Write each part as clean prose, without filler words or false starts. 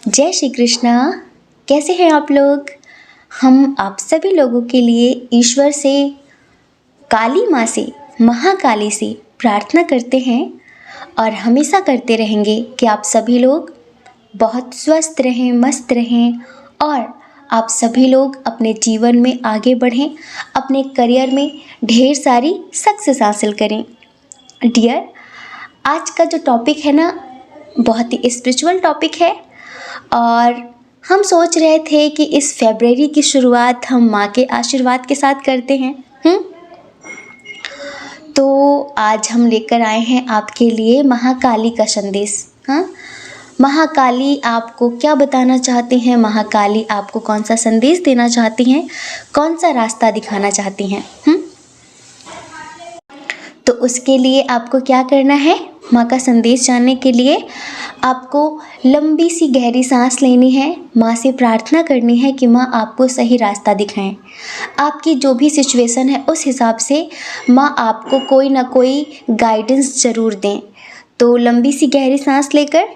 जय श्री कृष्णा। कैसे हैं आप लोग? हम आप सभी लोगों के लिए ईश्वर से, काली माँ से, महाकाली से प्रार्थना करते हैं और हमेशा करते रहेंगे कि आप सभी लोग बहुत स्वस्थ रहें, मस्त रहें और आप सभी लोग अपने जीवन में आगे बढ़ें, अपने करियर में ढेर सारी सक्सेस हासिल करें। डियर, आज का जो टॉपिक है ना, बहुत ही स्पिरिचुअल टॉपिक है और हम सोच रहे थे कि इस फरवरी की शुरुआत हम माँ के आशीर्वाद के साथ करते हैं। तो आज हम लेकर आए हैं आपके लिए महाकाली का संदेश। हाँ, महाकाली आपको क्या बताना चाहती हैं, महाकाली आपको कौन सा संदेश देना चाहती हैं, कौन सा रास्ता दिखाना चाहती हैं। तो उसके लिए आपको क्या करना है, माँ का संदेश जानने के लिए आपको लंबी सी गहरी सांस लेनी है, माँ से प्रार्थना करनी है कि माँ आपको सही रास्ता दिखाएं। आपकी जो भी सिचुएशन है उस हिसाब से माँ आपको कोई ना कोई गाइडेंस ज़रूर दें। तो लंबी सी गहरी सांस लेकर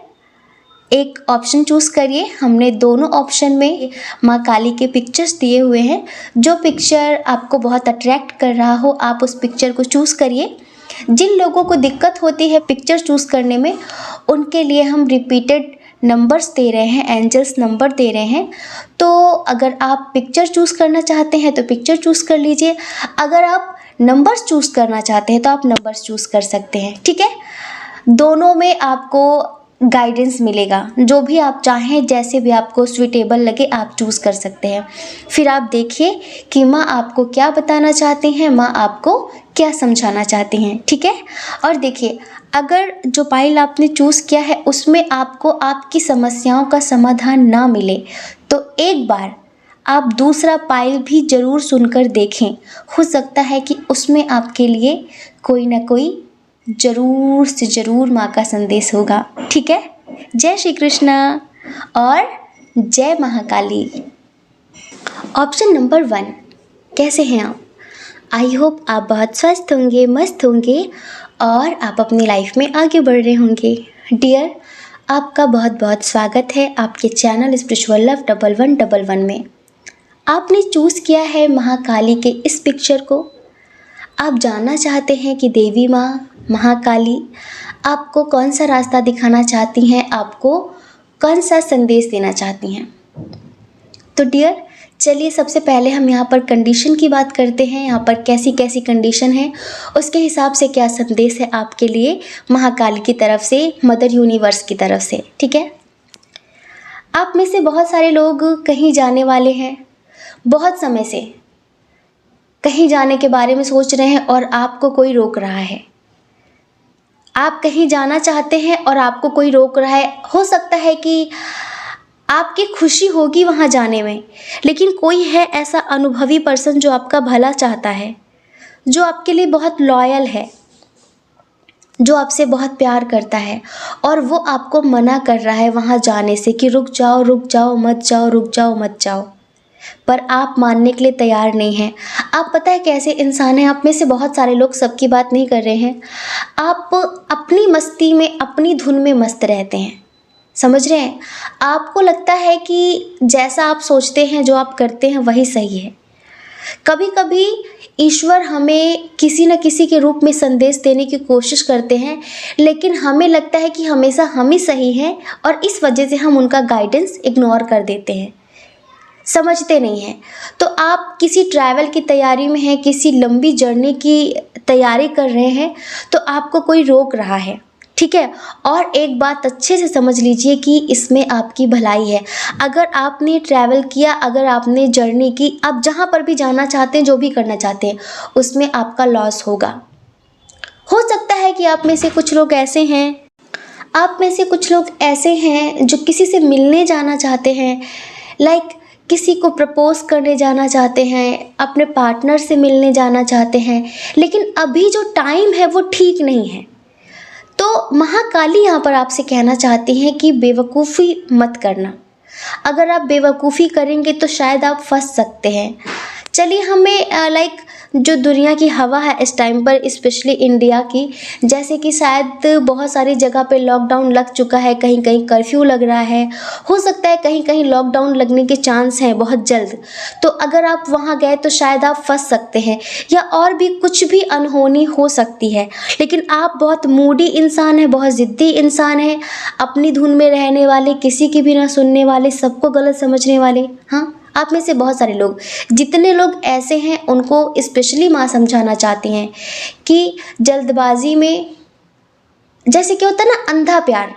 एक ऑप्शन चूज़ करिए। हमने दोनों ऑप्शन में माँ काली के पिक्चर्स दिए हुए हैं। जो पिक्चर आपको बहुत अट्रैक्ट कर रहा हो आप उस पिक्चर को चूज़ करिए। जिन लोगों को दिक्कत होती है पिक्चर चूज़ करने में, उनके लिए हम रिपीटेड नंबर्स दे रहे हैं, एंजल्स नंबर दे रहे हैं। तो अगर आप पिक्चर चूज़ करना चाहते हैं तो पिक्चर चूज़ कर लीजिए, अगर आप नंबर्स चूज़ करना चाहते हैं तो आप नंबर्स चूज़ कर सकते हैं। ठीक है, दोनों में आपको गाइडेंस मिलेगा। जो भी आप चाहें, जैसे भी आपको सूटेबल लगे आप चूज़ कर सकते हैं। फिर आप देखिए कि माँ आपको क्या बताना चाहती हैं, माँ आपको क्या समझाना चाहती हैं। ठीक है, और देखिए अगर जो पाइल आपने चूज़ किया है उसमें आपको आपकी समस्याओं का समाधान ना मिले तो एक बार आप दूसरा पाइल भी ज़रूर सुनकर देखें। हो सकता है कि उसमें आपके लिए कोई ना कोई ज़रूर से ज़रूर माँ का संदेश होगा। ठीक है, जय श्री कृष्णा और जय महाकाली। ऑप्शन नंबर 1, कैसे हैं आप? आई होप आप बहुत स्वस्थ होंगे, मस्त होंगे और आप अपनी लाइफ में आगे बढ़ रहे होंगे। डियर, आपका बहुत बहुत स्वागत है आपके चैनल स्पिरिचुअल लव 1111 में। आपने चूज़ किया है महाकाली के इस पिक्चर को। आप जानना चाहते हैं कि देवी माँ महाकाली आपको कौन सा रास्ता दिखाना चाहती हैं, आपको कौन सा संदेश देना चाहती हैं। तो डियर, चलिए सबसे पहले हम यहाँ पर कंडीशन की बात करते हैं। यहाँ पर कैसी कैसी कंडीशन है, उसके हिसाब से क्या संदेश है आपके लिए महाकाली की तरफ से, मदर यूनिवर्स की तरफ से। ठीक है, आप में से बहुत सारे लोग कहीं जाने वाले हैं, बहुत समय से कहीं जाने के बारे में सोच रहे हैं और आपको कोई रोक रहा है। आप कहीं जाना चाहते हैं और आपको कोई रोक रहा है। हो सकता है कि आपकी खुशी होगी वहाँ जाने में, लेकिन कोई है ऐसा अनुभवी पर्सन जो आपका भला चाहता है, जो आपके लिए बहुत लॉयल है, जो आपसे बहुत प्यार करता है और वो आपको मना कर रहा है वहाँ जाने से कि रुक जाओ, रुक जाओ, मत जाओ, रुक जाओ, मत जाओ। पर आप मानने के लिए तैयार नहीं हैं। आप पता है कैसे इंसान हैं, आप में से बहुत सारे लोग, सबकी बात नहीं कर रहे हैं, आप अपनी मस्ती में, अपनी धुन में मस्त रहते हैं। समझ रहे हैं? आपको लगता है कि जैसा आप सोचते हैं, जो आप करते हैं वही सही है। कभी कभी ईश्वर हमें किसी न किसी के रूप में संदेश देने की कोशिश करते हैं, लेकिन हमें लगता है कि हमेशा हम ही सही हैं और इस वजह से हम उनका गाइडेंस इग्नोर कर देते हैं, समझते नहीं हैं। तो आप किसी ट्रैवल की तैयारी में हैं, किसी लंबी जर्नी की तैयारी कर रहे हैं, तो आपको कोई रोक रहा है। ठीक है, और एक बात अच्छे से समझ लीजिए कि इसमें आपकी भलाई है। अगर आपने ट्रैवल किया, अगर आपने जर्नी की, आप जहाँ पर भी जाना चाहते हैं, जो भी करना चाहते हैं, उसमें आपका लॉस होगा। हो सकता है कि आप में से कुछ लोग ऐसे हैं जो किसी से मिलने जाना चाहते हैं, किसी को प्रपोज करने जाना चाहते हैं, अपने पार्टनर से मिलने जाना चाहते हैं, लेकिन अभी जो टाइम है वो ठीक नहीं है। तो महाकाली यहाँ पर आपसे कहना चाहती हैं कि बेवकूफ़ी मत करना। अगर आप बेवकूफ़ी करेंगे तो शायद आप फंस सकते हैं। चलिए, हमें जो दुनिया की हवा है इस टाइम पर, स्पेशली इंडिया की, जैसे कि शायद बहुत सारी जगह पे लॉकडाउन लग चुका है, कहीं कहीं कर्फ्यू लग रहा है, हो सकता है कहीं कहीं लॉकडाउन लगने के चांस हैं बहुत जल्द। तो अगर आप वहाँ गए तो शायद आप फंस सकते हैं, या और भी कुछ भी अनहोनी हो सकती है। लेकिन आप बहुत मूडी इंसान हैं, बहुत ज़िद्दी इंसान हैं, अपनी धुन में रहने वाले, किसी की भी ना सुनने वाले, सबको गलत समझने वाले। हाँ, आप में से बहुत सारे लोग, जितने लोग ऐसे हैं उनको स्पेशली माँ समझाना चाहती हैं कि जल्दबाजी में, जैसे क्या होता है ना, अंधा प्यार,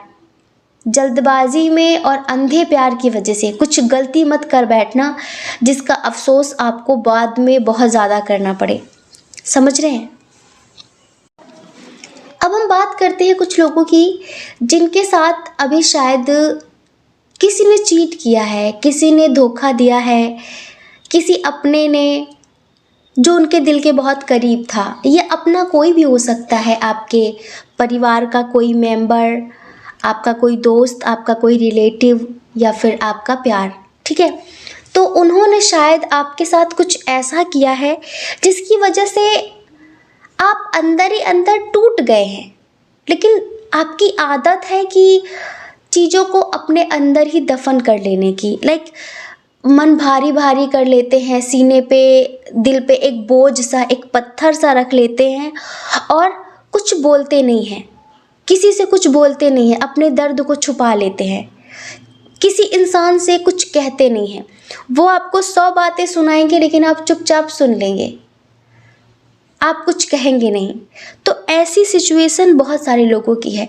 जल्दबाजी में और अंधे प्यार की वजह से कुछ गलती मत कर बैठना जिसका अफसोस आपको बाद में बहुत ज़्यादा करना पड़े। समझ रहे हैं? अब हम बात करते हैं कुछ लोगों की जिनके साथ अभी शायद किसी ने चीट किया है, किसी ने धोखा दिया है, किसी अपने ने जो उनके दिल के बहुत करीब था। ये अपना कोई भी हो सकता है, आपके परिवार का कोई मेंबर, आपका कोई दोस्त, आपका कोई रिलेटिव, या फिर आपका प्यार। ठीक है, तो उन्होंने शायद आपके साथ कुछ ऐसा किया है जिसकी वजह से आप अंदर ही अंदर टूट गए हैं। लेकिन आपकी आदत है कि चीज़ों को अपने अंदर ही दफन कर लेने की, मन भारी भारी कर लेते हैं, सीने पे, दिल पे एक बोझ सा, एक पत्थर सा रख लेते हैं और कुछ बोलते नहीं हैं, किसी से कुछ बोलते नहीं हैं, अपने दर्द को छुपा लेते हैं, किसी इंसान से कुछ कहते नहीं हैं। वो आपको 100 बातें सुनाएंगे लेकिन आप चुपचाप सुन लेंगे, आप कुछ कहेंगे नहीं। तो ऐसी सिचुएशन बहुत सारे लोगों की है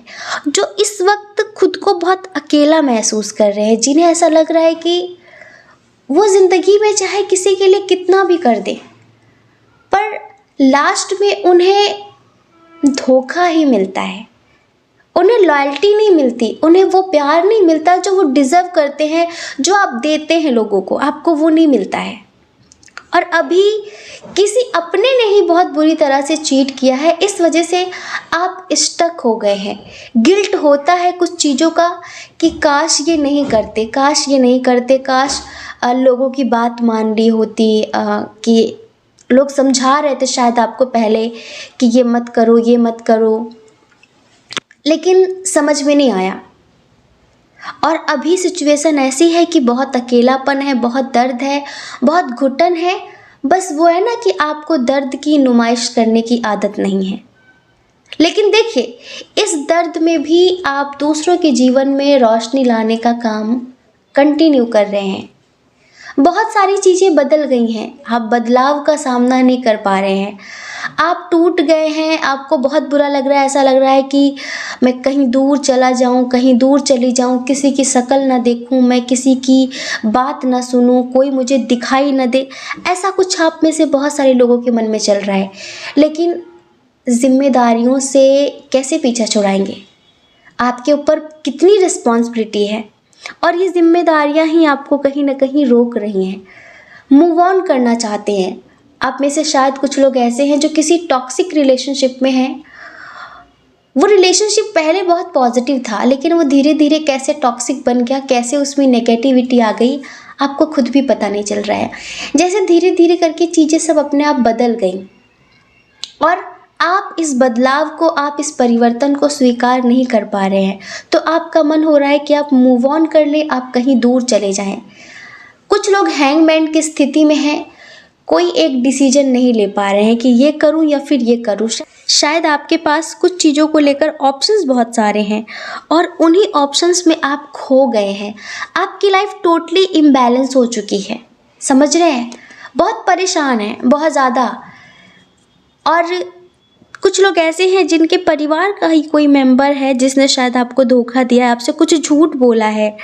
जो इस वक्त खुद को बहुत अकेला महसूस कर रहे हैं, जिन्हें ऐसा लग रहा है कि वो ज़िंदगी में चाहे किसी के लिए कितना भी कर दे, पर लास्ट में उन्हें धोखा ही मिलता है, उन्हें लॉयल्टी नहीं मिलती, उन्हें वो प्यार नहीं मिलता जो वो डिज़र्व करते हैं, जो आप देते हैं लोगों को, आपको वो नहीं मिलता है। और अभी किसी अपने ने ही बहुत बुरी तरह से चीट किया है, इस वजह से आप स्टक हो गए हैं। गिल्ट होता है कुछ चीज़ों का कि काश ये नहीं करते, काश ये नहीं करते, काश लोगों की बात मान ली होती, कि लोग समझा रहे थे शायद आपको पहले कि ये मत करो, ये मत करो, लेकिन समझ में नहीं आया। और अभी सिचुएशन ऐसी है कि बहुत अकेलापन है, बहुत दर्द है, बहुत घुटन है। बस वो है ना कि आपको दर्द की नुमाइश करने की आदत नहीं है। लेकिन देखिए, इस दर्द में भी आप दूसरों के जीवन में रोशनी लाने का काम कंटिन्यू कर रहे हैं। बहुत सारी चीज़ें बदल गई हैं, आप बदलाव का सामना नहीं कर पा रहे हैं, आप टूट गए हैं, आपको बहुत बुरा लग रहा है, ऐसा लग रहा है कि मैं कहीं दूर चला जाऊं, कहीं दूर चली जाऊं, किसी की शक्ल ना देखूं, मैं किसी की बात ना सुनूं, कोई मुझे दिखाई ना दे। ऐसा कुछ आप में से बहुत सारे लोगों के मन में चल रहा है। लेकिन जिम्मेदारियों से कैसे पीछा छुड़ाएंगे? आपके ऊपर कितनी रिस्पॉन्सिबिलिटी है और ये जिम्मेदारियां ही आपको कहीं ना कहीं रोक रही हैं। मूव ऑन करना चाहते हैं। आप में से शायद कुछ लोग ऐसे हैं जो किसी टॉक्सिक रिलेशनशिप में हैं। वो रिलेशनशिप पहले बहुत पॉजिटिव था, लेकिन वो धीरे धीरे कैसे टॉक्सिक बन गया, कैसे उसमें नेगेटिविटी आ गई, आपको खुद भी पता नहीं चल रहा है। जैसे धीरे धीरे करके चीज़ें सब अपने आप बदल गई और आप इस बदलाव को, आप इस परिवर्तन को स्वीकार नहीं कर पा रहे हैं। तो आपका मन हो रहा है कि आप मूव ऑन कर लें, आप कहीं दूर चले जाएं। कुछ लोग हैंगमैन की स्थिति में हैं, कोई एक डिसीजन नहीं ले पा रहे हैं कि ये करूं या फिर ये करूं। शायद आपके पास कुछ चीज़ों को लेकर ऑप्शंस बहुत सारे हैं और उन्हीं ऑप्शंस में आप खो गए हैं। आपकी लाइफ टोटली इम्बैलेंस हो चुकी है। समझ रहे हैं? बहुत परेशान हैं, बहुत ज़्यादा। और कुछ लोग ऐसे हैं जिनके परिवार का ही कोई मेंबर है जिसने शायद आपको धोखा दिया है, आपसे कुछ झूठ बोला है।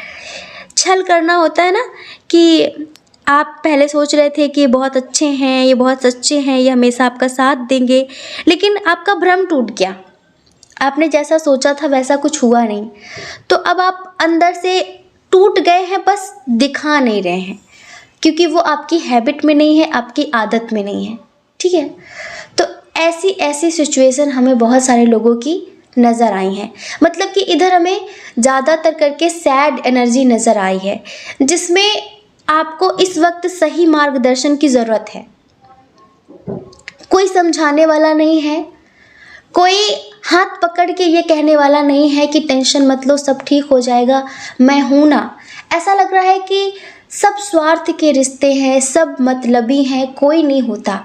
छल करना होता है ना, कि आप पहले सोच रहे थे कि ये बहुत अच्छे हैं, ये बहुत सच्चे हैं, ये हमेशा आपका साथ देंगे, लेकिन आपका भ्रम टूट गया। आपने जैसा सोचा था वैसा कुछ हुआ नहीं। तो अब आप अंदर से टूट गए हैं, बस दिखा नहीं रहे हैं, क्योंकि वो आपकी हैबिट में नहीं है, आपकी आदत में नहीं है। ठीक है? तो ऐसी सिचुएशन हमें बहुत सारे लोगों की नज़र आई हैं। मतलब कि इधर हमें ज़्यादातर करके सैड एनर्जी नज़र आई है, जिसमें आपको इस वक्त सही मार्गदर्शन की ज़रूरत है। कोई समझाने वाला नहीं है, कोई हाथ पकड़ के ये कहने वाला नहीं है कि टेंशन मत लो, सब ठीक हो जाएगा, मैं हूँ ना। ऐसा लग रहा है कि सब स्वार्थ के रिश्ते हैं, सब मतलबी हैं, कोई नहीं होता।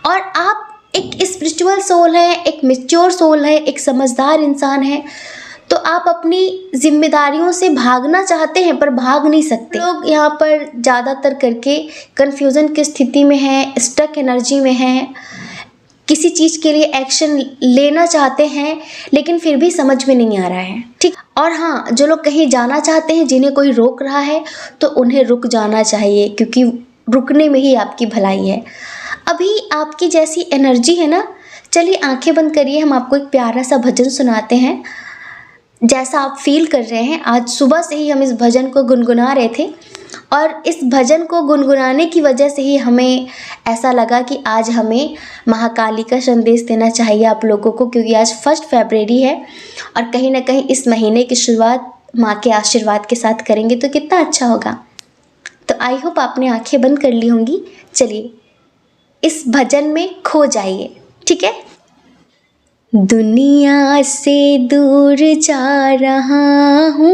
और आप एक स्पिरिचुअल सोल है, एक मैच्योर सोल है, एक समझदार इंसान है, तो आप अपनी जिम्मेदारियों से भागना चाहते हैं पर भाग नहीं सकते। लोग यहाँ पर ज़्यादातर करके कन्फ्यूज़न की स्थिति में हैं, स्टक एनर्जी में हैं, किसी चीज़ के लिए एक्शन लेना चाहते हैं लेकिन फिर भी समझ में नहीं आ रहा है, ठीक। और हाँ, जो लोग कहीं जाना चाहते हैं, जिन्हें कोई रोक रहा है, तो उन्हें रुक जाना चाहिए, क्योंकि रुकने में ही आपकी भलाई है। अभी आपकी जैसी एनर्जी है ना। चलिए आंखें बंद करिए, हम आपको एक प्यारा सा भजन सुनाते हैं, जैसा आप फील कर रहे हैं। आज सुबह से ही हम इस भजन को गुनगुना रहे थे और इस भजन को गुनगुनाने की वजह से ही हमें ऐसा लगा कि आज हमें महाकाली का संदेश देना चाहिए आप लोगों को, क्योंकि आज 1 फरवरी है और कहीं ना कहीं इस महीने की शुरुआत माँ के आशीर्वाद के साथ करेंगे तो कितना अच्छा होगा। तो आई होप आपने आंखें बंद कर ली होंगी। चलिए इस भजन में खो जाइए, ठीक है। दुनिया से दूर जा रहा हूँ,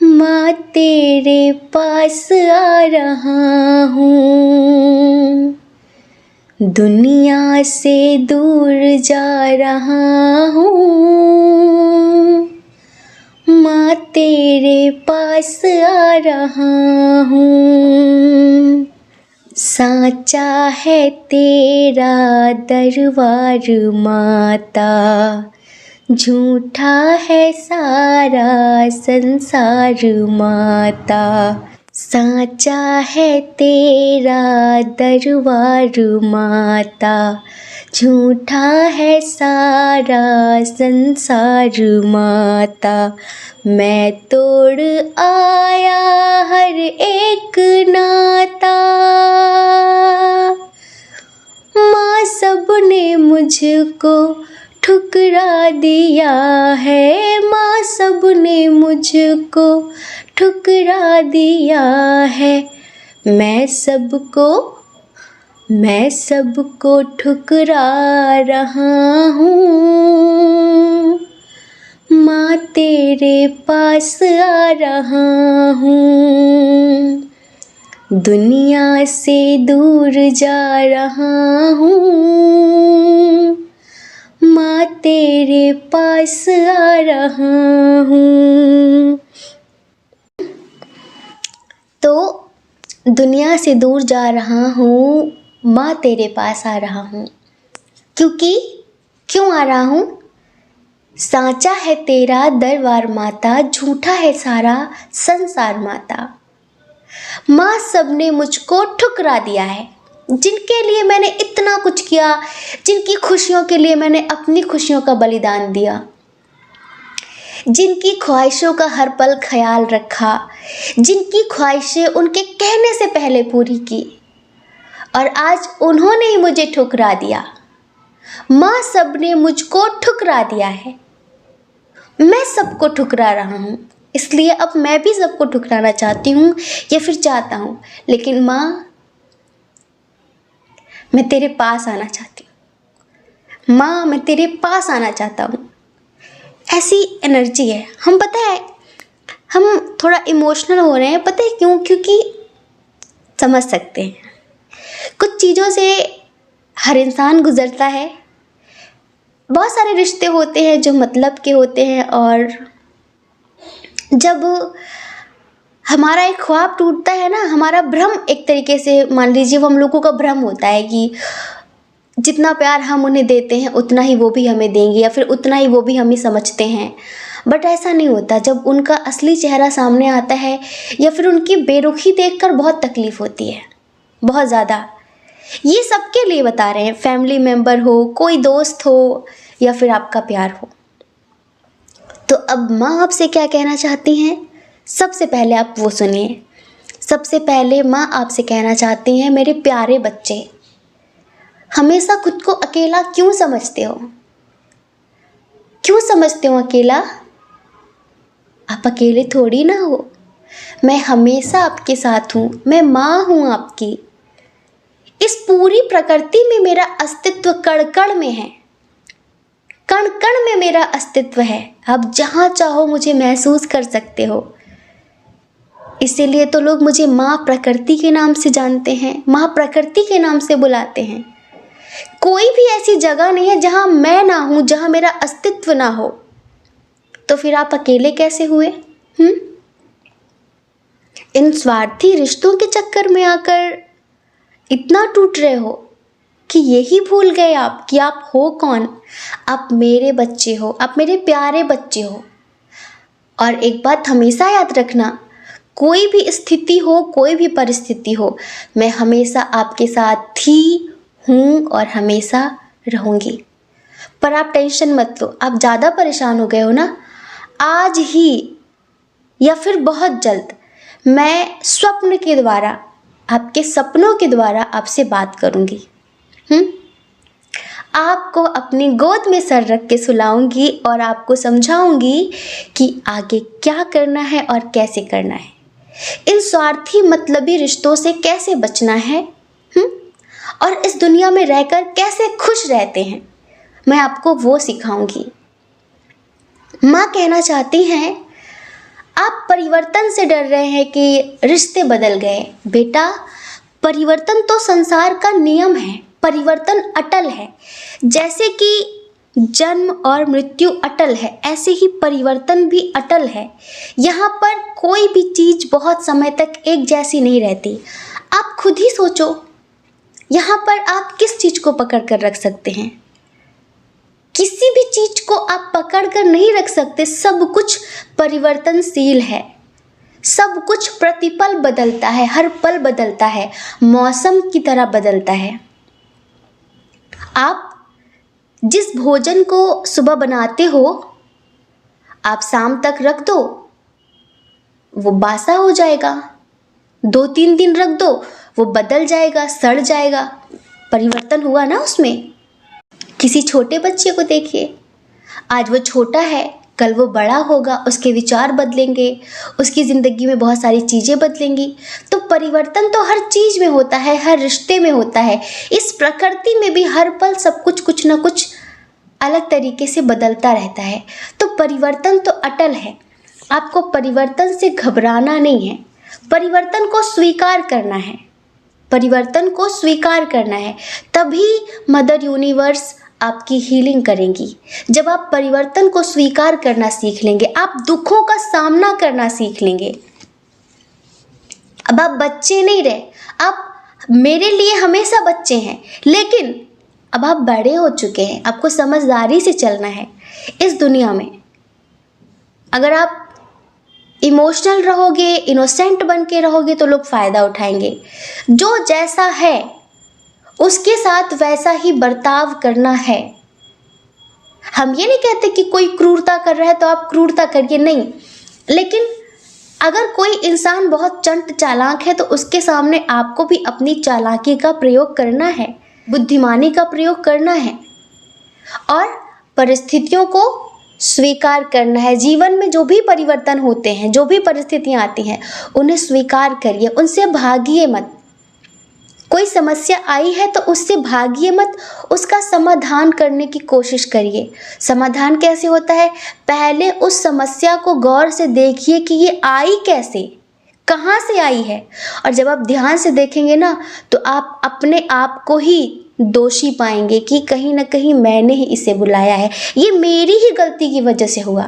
माँ तेरे पास आ रहा हूँ। दुनिया से दूर जा रहा हूँ, माँ तेरे पास आ रहा हूँ। साचा है तेरा दरबार माता, झूठा है सारा संसार माता। साचा है तेरा दरबार माता, झूठा है सारा संसार माता। मैं तोड़ आया हर एक नाता, माँ सबने मुझको ठुकरा दिया है, माँ सबने मुझको ठुकरा दिया है। मैं सबको ठुकरा रहा हूँ, माँ तेरे पास आ रहा हूँ। दुनिया से दूर जा रहा हूँ, माँ तेरे पास आ रहा हूँ। तो दुनिया से दूर जा रहा हूँ, माँ तेरे पास आ रहा हूँ। क्यों आ रहा हूँ? साचा है तेरा दरबार माता, झूठा है सारा संसार माता। माँ सबने मुझको ठुकरा दिया है, जिनके लिए मैंने इतना कुछ किया, जिनकी खुशियों के लिए मैंने अपनी खुशियों का बलिदान दिया, जिनकी ख्वाहिशों का हर पल ख्याल रखा, जिनकी ख्वाहिशें उनके कहने से पहले पूरी की, और आज उन्होंने ही मुझे ठुकरा दिया। माँ सबने मुझको ठुकरा दिया है, मैं सबको ठुकरा रहा हूँ, इसलिए अब मैं भी सबको ठुकराना चाहती हूँ या फिर चाहता हूँ। लेकिन माँ, मैं तेरे पास आना चाहती हूँ। माँ, मैं तेरे पास आना चाहता हूँ। ऐसी एनर्जी है। हम पता है हम थोड़ा इमोशनल हो रहे हैं, पता है क्यों? क्योंकि समझ सकते हैं कुछ चीज़ों से हर इंसान गुजरता है। बहुत सारे रिश्ते होते हैं जो मतलब के होते हैं, और जब हमारा एक ख्वाब टूटता है ना, हमारा भ्रम, एक तरीके से मान लीजिए वो हम लोगों का भ्रम होता है कि जितना प्यार हम उन्हें देते हैं उतना ही वो भी हमें देंगे, या फिर उतना ही वो भी हमें समझते हैं। बट ऐसा नहीं होता। जब उनका असली चेहरा सामने आता है या फिर उनकी बेरुखी देखकर बहुत तकलीफ़ होती है, बहुत ज़्यादा। ये सबके लिए बता रहे हैं, फैमिली मेम्बर हो, कोई दोस्त हो, या फिर आपका प्यार हो। तो अब माँ आपसे क्या कहना चाहती हैं, सबसे पहले आप वो सुनिए। सबसे पहले माँ आपसे कहना चाहती हैं, मेरे प्यारे बच्चे, हमेशा खुद को अकेला क्यों समझते हो? क्यों समझते हो अकेला? आप अकेले थोड़ी ना हो। मैं हमेशा आपके साथ हूँ, मैं माँ हूँ आपकी। इस पूरी प्रकृति में मेरा अस्तित्व कण कण में है, कण कण में मेरा अस्तित्व है। आप जहाँ चाहो मुझे महसूस कर सकते हो। इसीलिए तो लोग मुझे माँ प्रकृति के नाम से जानते हैं, माँ प्रकृति के नाम से बुलाते हैं। कोई भी ऐसी जगह नहीं है जहाँ मैं ना हूँ, जहाँ मेरा अस्तित्व ना हो। तो फिर आप अकेले कैसे हुए? इन स्वार्थी रिश्तों के चक्कर में आकर इतना टूट रहे हो कि यही भूल गए आप कि आप हो कौन। आप मेरे बच्चे हो, आप मेरे प्यारे बच्चे हो। और एक बात हमेशा याद रखना, कोई भी स्थिति हो, कोई भी परिस्थिति हो, मैं हमेशा आपके साथ थी, हूँ और हमेशा रहूँगी। पर आप टेंशन मत लो, आप ज़्यादा परेशान हो गए हो ना। आज ही या फिर बहुत जल्द मैं स्वप्न के द्वारा, आपके सपनों के द्वारा आपसे बात करूँगी। आपको अपनी गोद में सर रख के सुलाऊंगी और आपको समझाऊंगी कि आगे क्या करना है और कैसे करना है। इन स्वार्थी मतलबी रिश्तों से कैसे बचना है, और इस दुनिया में रहकर कैसे खुश रहते हैं, मैं आपको वो सिखाऊंगी। माँ कहना चाहती हैं, आप परिवर्तन से डर रहे हैं कि रिश्ते बदल गए। बेटा, परिवर्तन तो संसार का नियम है, परिवर्तन अटल है। जैसे कि जन्म और मृत्यु अटल है, ऐसे ही परिवर्तन भी अटल है। यहाँ पर कोई भी चीज़ बहुत समय तक एक जैसी नहीं रहती। आप खुद ही सोचो, यहाँ पर आप किस चीज़ को पकड़ कर रख सकते हैं? किसी भी चीज़ को आप पकड़ कर नहीं रख सकते। सब कुछ परिवर्तनशील है, सब कुछ प्रतिपल बदलता है, हर पल बदलता है, मौसम की तरह बदलता है। आप जिस भोजन को सुबह बनाते हो, आप शाम तक रख दो, वो बासा हो जाएगा। 2-3 दिन रख दो, वो बदल जाएगा, सड़ जाएगा। परिवर्तन हुआ ना उसमें। किसी छोटे बच्चे को देखिए, आज वो छोटा है, कल वो बड़ा होगा, उसके विचार बदलेंगे, उसकी ज़िंदगी में बहुत सारी चीज़ें बदलेंगी। तो परिवर्तन तो हर चीज़ में होता है, हर रिश्ते में होता है। इस प्रकृति में भी हर पल सब कुछ ना कुछ अलग तरीके से बदलता रहता है। तो परिवर्तन तो अटल है। आपको परिवर्तन से घबराना नहीं है, परिवर्तन को स्वीकार करना है, परिवर्तन को स्वीकार करना है। तभी मदर यूनिवर्स आपकी हीलिंग करेंगी। जब आप परिवर्तन को स्वीकार करना सीख लेंगे, आप दुखों का सामना करना सीख लेंगे। अब आप बच्चे नहीं रहे, आप मेरे लिए हमेशा बच्चे हैं, लेकिन अब आप बड़े हो चुके हैं। आपको समझदारी से चलना है इस दुनिया में। अगर आप इमोशनल रहोगे, इनोसेंट बन के रहोगे, तो लोग फ़ायदा उठाएंगे। जो जैसा है उसके साथ वैसा ही बर्ताव करना है। हम ये नहीं कहते कि कोई क्रूरता कर रहा है तो आप क्रूरता करिए, नहीं। लेकिन अगर कोई इंसान बहुत चंट चालाक है तो उसके सामने आपको भी अपनी चालाकी का प्रयोग करना है, बुद्धिमानी का प्रयोग करना है और परिस्थितियों को स्वीकार करना है। जीवन में जो भी परिवर्तन होते हैं, जो भी परिस्थितियाँ आती हैं, उन्हें स्वीकार करिए, उनसे भागिए मत। कोई समस्या आई है तो उससे भागिए मत, उसका समाधान करने की कोशिश करिए। समाधान कैसे होता है? पहले उस समस्या को गौर से देखिए कि ये आई कैसे, कहाँ से आई है। और जब आप ध्यान से देखेंगे ना, तो आप अपने आप को ही दोषी पाएंगे कि कहीं ना कहीं मैंने ही इसे बुलाया है, ये मेरी ही गलती की वजह से हुआ।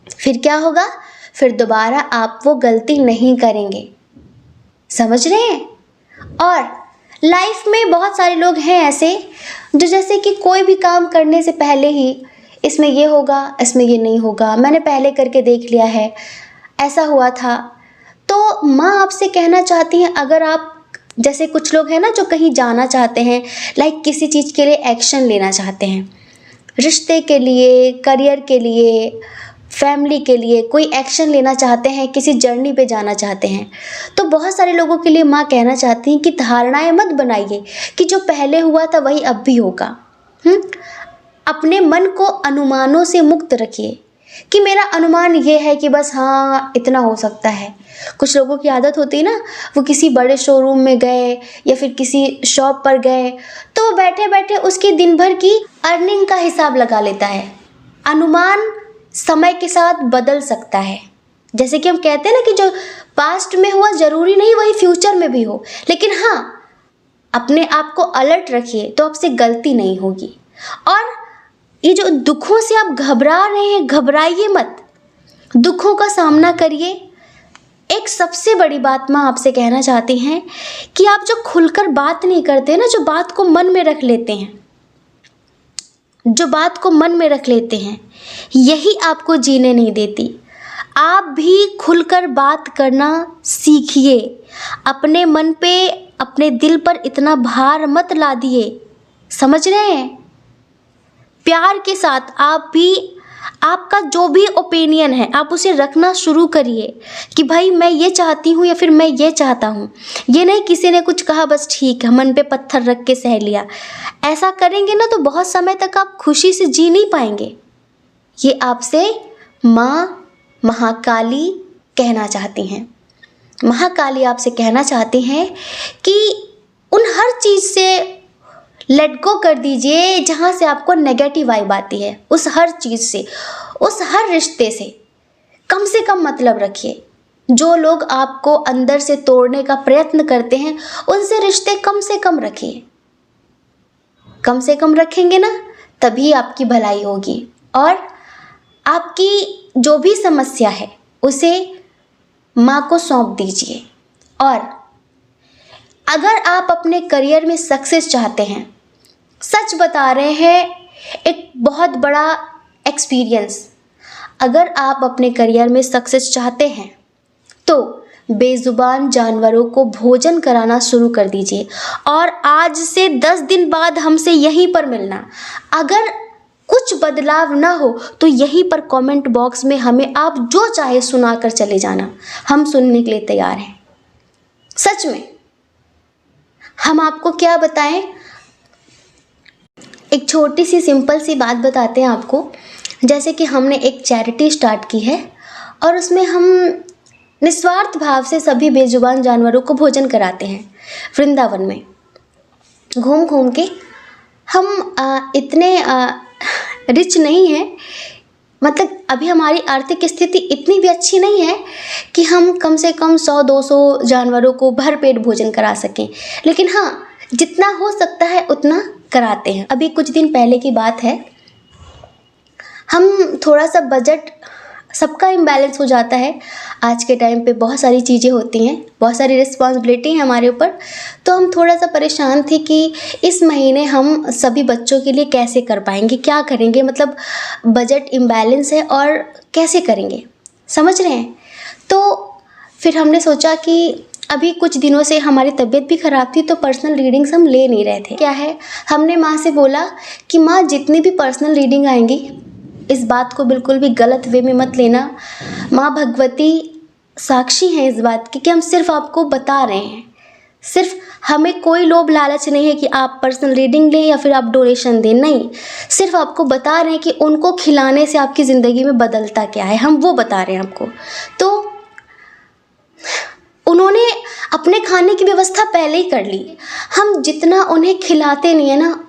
फिर क्या होगा? फिर दोबारा आप वो गलती नहीं करेंगे। समझ रहे हैं? और लाइफ में बहुत सारे लोग हैं ऐसे जो जैसे कि कोई भी काम करने से पहले ही इसमें ये होगा, इसमें ये नहीं होगा, मैंने पहले करके देख लिया है, ऐसा हुआ था। तो माँ आपसे कहना चाहती हैं, अगर आप जैसे कुछ लोग हैं ना जो कहीं जाना चाहते हैं, लाइक किसी चीज़ के लिए एक्शन लेना चाहते हैं, रिश्ते के लिए, करियर के लिए, फैमिली के लिए कोई एक्शन लेना चाहते हैं, किसी जर्नी पे जाना चाहते हैं, तो बहुत सारे लोगों के लिए माँ कहना चाहती हैं कि धारणाएं मत बनाइए कि जो पहले हुआ था वही अब भी होगा। अपने मन को अनुमानों से मुक्त रखिए कि मेरा अनुमान ये है कि बस हाँ इतना हो सकता है। कुछ लोगों की आदत होती है ना, वो किसी बड़े शोरूम में गए या फिर किसी शॉप पर गए तो बैठे बैठे उसकी दिन भर की अर्निंग का हिसाब लगा लेता है। अनुमान समय के साथ बदल सकता है। जैसे कि हम कहते हैं ना कि जो पास्ट में हुआ ज़रूरी नहीं वही फ्यूचर में भी हो, लेकिन हाँ अपने आप को अलर्ट रखिए तो आपसे गलती नहीं होगी। और ये जो दुखों से आप घबरा रहे हैं, घबराइए मत, दुखों का सामना करिए। एक सबसे बड़ी बात मैं आपसे कहना चाहती हैं कि आप जो खुलकर बात नहीं करते ना, जो बात को मन में रख लेते हैं, जो बात को मन में रख लेते हैं, यही आपको जीने नहीं देती। आप भी खुलकर बात करना सीखिए। अपने मन पे, अपने दिल पर इतना भार मत ला दिए, समझ रहे हैं? प्यार के साथ आप भी, आपका जो भी ओपिनियन है आप उसे रखना शुरू करिए कि भाई मैं ये चाहती हूँ या फिर मैं ये चाहता हूँ। ये नहीं किसी ने कुछ कहा बस ठीक है मन पे पत्थर रख के सह लिया। ऐसा करेंगे ना तो बहुत समय तक आप खुशी से जी नहीं पाएंगे। ये आपसे माँ महाकाली कहना चाहती हैं। महाकाली आपसे कहना चाहती हैं कि उन हर चीज़ से लेट गो कर दीजिए जहाँ से आपको नेगेटिव वाइब आती है। उस हर चीज़ से, उस हर रिश्ते से कम मतलब रखिए। जो लोग आपको अंदर से तोड़ने का प्रयत्न करते हैं उनसे रिश्ते कम से कम रखिए। कम से कम रखेंगे ना तभी आपकी भलाई होगी। और आपकी जो भी समस्या है उसे माँ को सौंप दीजिए। और अगर आप अपने करियर में सक्सेस चाहते हैं, सच बता रहे हैं, एक बहुत बड़ा एक्सपीरियंस, अगर आप अपने करियर में सक्सेस चाहते हैं तो बेजुबान जानवरों को भोजन कराना शुरू कर दीजिए। और आज से 10 दिन बाद हमसे यहीं पर मिलना। अगर कुछ बदलाव ना हो तो यहीं पर कमेंट बॉक्स में हमें आप जो चाहे सुना कर चले जाना, हम सुनने के लिए तैयार हैं। सच में हम आपको क्या बताएं, एक छोटी सी सिंपल सी बात बताते हैं आपको। जैसे कि हमने एक चैरिटी स्टार्ट की है और उसमें हम निस्वार्थ भाव से सभी बेजुबान जानवरों को भोजन कराते हैं। वृंदावन में घूम घूम के हम इतने रिच नहीं हैं, मतलब अभी हमारी आर्थिक स्थिति इतनी भी अच्छी नहीं है कि हम कम से कम 100-200 जानवरों को भरपेट भोजन करा सकें, लेकिन हाँ जितना हो सकता है उतना कराते हैं। अभी कुछ दिन पहले की बात है, हम थोड़ा सा बजट, सबका इम्बैलेंस हो जाता है। आज के टाइम पे बहुत सारी चीज़ें होती हैं, बहुत सारी रिस्पॉन्सिबिलिटी है हमारे ऊपर, तो हम थोड़ा सा परेशान थे कि इस महीने हम सभी बच्चों के लिए कैसे कर पाएंगे, क्या करेंगे, मतलब बजट इम्बैलेंस है और कैसे करेंगे, समझ रहे हैं। तो फिर हमने सोचा कि अभी कुछ दिनों से हमारी तबीयत भी ख़राब थी तो पर्सनल रीडिंग्स हम ले नहीं रहे थे। क्या है, हमने माँ से बोला कि माँ जितनी भी पर्सनल रीडिंग आएंगी इस बात को बिल्कुल भी गलत वे में मत लेना। माँ भगवती साक्षी हैं इस बात की कि हम सिर्फ आपको बता रहे हैं, सिर्फ हमें कोई लोभ लालच नहीं है कि आप पर्सनल रीडिंग लें या फिर आप डोनेशन दें, नहीं, सिर्फ आपको बता रहे हैं कि उनको खिलाने से आपकी ज़िंदगी में बदलता क्या है, हम वो बता रहे हैं आपको। तो उन्होंने अपने खाने की व्यवस्था पहले ही कर ली। हम जितना उन्हें खिलाते नहीं है ना,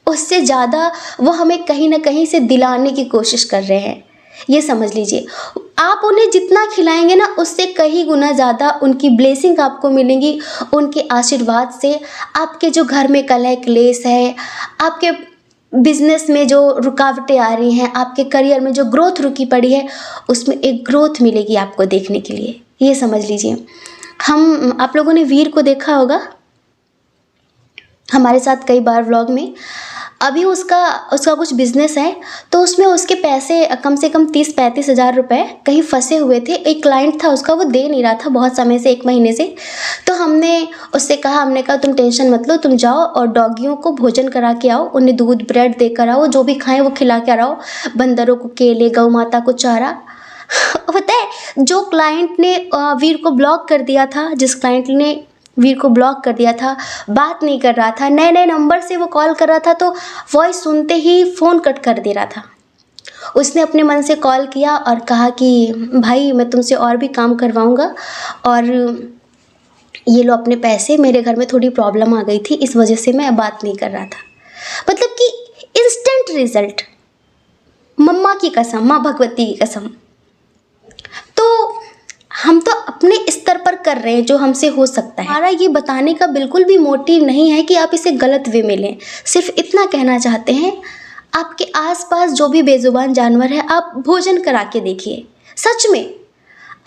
उससे ज़्यादा वो हमें कहीं ना कहीं से दिलाने की कोशिश कर रहे हैं, ये समझ लीजिए। आप उन्हें जितना खिलाएंगे ना उससे कहीं गुना ज़्यादा उनकी ब्लेसिंग आपको मिलेंगी। उनके आशीर्वाद से आपके जो घर में कलह क्लेश है, आपके बिजनेस में जो रुकावटें आ रही हैं, आपके करियर में जो ग्रोथ रुकी पड़ी है, उसमें एक ग्रोथ मिलेगी आपको देखने के लिए, ये समझ लीजिए। आप लोगों ने वीर को देखा होगा हमारे साथ कई बार व्लॉग में। अभी उसका कुछ बिज़नेस है तो उसमें उसके पैसे कम से कम 30-35 हज़ार रुपये कहीं फंसे हुए थे। एक क्लाइंट था उसका, वो दे नहीं रहा था बहुत समय से, 1 महीने से। तो हमने उससे कहा, हमने कहा तुम टेंशन मत लो, तुम जाओ और डॉगियों को भोजन करा के आओ, उन्हें दूध ब्रेड देकर आओ, जो भी खाएं वो खिला के आओ, बंदरों को केले, गौ माता को चारा। पता है जो क्लाइंट ने वीर को ब्लॉक कर दिया था, जिस क्लाइंट ने वीर को ब्लॉक कर दिया था, बात नहीं कर रहा था, नए नए नंबर से वो कॉल कर रहा था, तो वॉइस सुनते ही फ़ोन कट कर दे रहा था। उसने अपने मन से कॉल किया और कहा कि भाई मैं तुमसे और भी काम करवाऊँगा, और ये लो अपने पैसे, मेरे घर में थोड़ी प्रॉब्लम आ गई थी इस वजह से मैं बात नहीं कर रहा था। मतलब कि इंस्टेंट रिजल्ट, मम्मा की कसम, माँ भगवती की कसम। तो हम तो अपने स्तर पर कर रहे हैं जो हमसे हो सकता है। हमारा ये बताने का बिल्कुल भी मोटिव नहीं है कि आप इसे गलत वे में लें, सिर्फ इतना कहना चाहते हैं आपके आसपास जो भी बेजुबान जानवर है आप भोजन करा के देखिए। सच में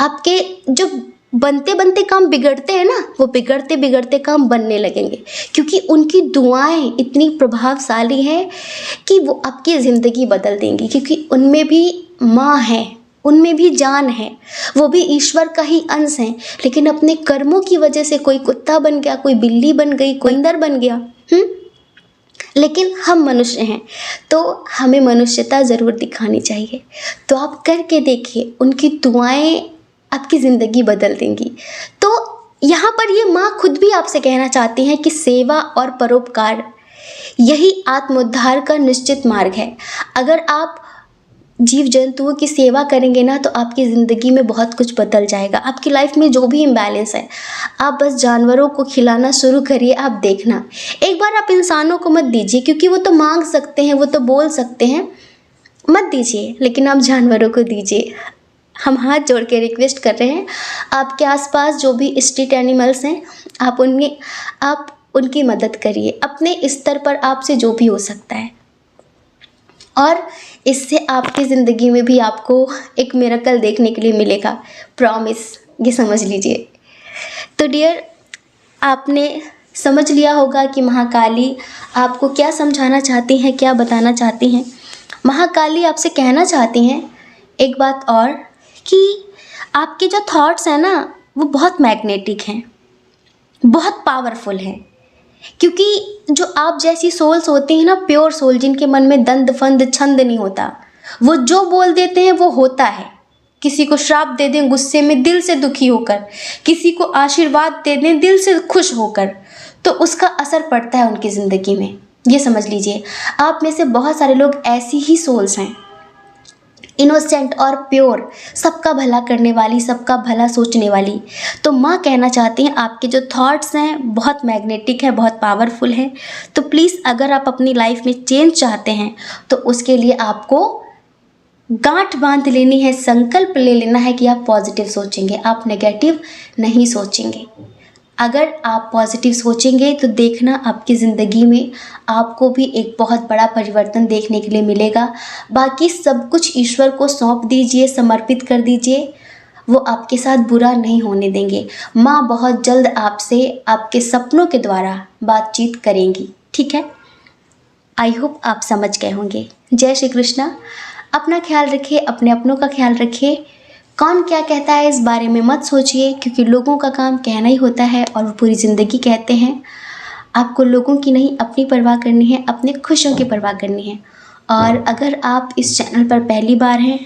आपके जो बनते बनते काम बिगड़ते हैं ना, वो बिगड़ते बिगड़ते काम बनने लगेंगे, क्योंकि उनकी दुआएं इतनी प्रभावशाली हैं कि वो आपकी ज़िंदगी बदल देंगी। क्योंकि उनमें भी माँ है, उनमें भी जान है, वो भी ईश्वर का ही अंश हैं, लेकिन अपने कर्मों की वजह से कोई कुत्ता बन गया, कोई बिल्ली बन गई, कोई बंदर बन गया। लेकिन हम मनुष्य हैं तो हमें मनुष्यता ज़रूर दिखानी चाहिए। तो आप करके देखिए, उनकी दुआएं आपकी ज़िंदगी बदल देंगी। तो यहाँ पर ये माँ खुद भी आपसे कहना चाहती हैं कि सेवा और परोपकार यही आत्मोद्धार का निश्चित मार्ग है। अगर आप जीव जंतुओं की सेवा करेंगे ना तो आपकी ज़िंदगी में बहुत कुछ बदल जाएगा। आपकी लाइफ में जो भी इम्बैलेंस है, आप बस जानवरों को खिलाना शुरू करिए, आप देखना। एक बार आप इंसानों को मत दीजिए, क्योंकि वो तो मांग सकते हैं, वो तो बोल सकते हैं, मत दीजिए, लेकिन आप जानवरों को दीजिए। हम हाथ जोड़ के रिक्वेस्ट कर रहे हैं, आपके आसपास जो भी स्ट्रीट एनिमल्स हैं आप उनकी मदद करिए अपने स्तर पर, आपसे जो भी हो सकता है। और इससे आपकी ज़िंदगी में भी आपको एक मिरेकल देखने के लिए मिलेगा, प्रॉमिस, ये समझ लीजिए। तो डियर, आपने समझ लिया होगा कि महाकाली आपको क्या समझाना चाहती हैं, क्या बताना चाहती हैं। महाकाली आपसे कहना चाहती हैं एक बात और, कि आपके जो थॉट्स हैं ना वो बहुत मैग्नेटिक हैं, बहुत पावरफुल हैं। क्योंकि जो आप जैसी सोल्स होती हैं ना, प्योर सोल, जिनके मन में दंड फंद छंद नहीं होता, वो जो बोल देते हैं वो होता है। किसी को श्राप दे दें गुस्से में, दिल से दुखी होकर, किसी को आशीर्वाद दे दें दिल से खुश होकर, तो उसका असर पड़ता है उनकी ज़िंदगी में। ये समझ लीजिए, आप में से बहुत सारे लोग ऐसी ही सोल्स हैं, इनोसेंट और प्योर, सबका भला करने वाली, सबका भला सोचने वाली। तो माँ कहना चाहती हैं आपके जो थॉट्स हैं बहुत मैग्नेटिक है, बहुत पावरफुल है। तो प्लीज़ अगर आप अपनी लाइफ में चेंज चाहते हैं तो उसके लिए आपको गांठ बांध लेनी है, संकल्प ले लेना है कि आप पॉजिटिव सोचेंगे, आप नेगेटिव नहीं सोचेंगे। अगर आप पॉजिटिव सोचेंगे तो देखना आपकी ज़िंदगी में आपको भी एक बहुत बड़ा परिवर्तन देखने के लिए मिलेगा। बाकी सब कुछ ईश्वर को सौंप दीजिए, समर्पित कर दीजिए, वो आपके साथ बुरा नहीं होने देंगे। माँ बहुत जल्द आपसे आपके सपनों के द्वारा बातचीत करेंगी, ठीक है। आई होप आप समझ गए होंगे। जय श्री कृष्णा। अपना ख्याल रखिए, अपने अपनों का ख्याल रखिए। कौन क्या कहता है इस बारे में मत सोचिए, क्योंकि लोगों का काम कहना ही होता है और वो पूरी ज़िंदगी कहते हैं। आपको लोगों की नहीं, अपनी परवाह करनी है, अपने खुशियों की परवाह करनी है। और अगर आप इस चैनल पर पहली बार हैं,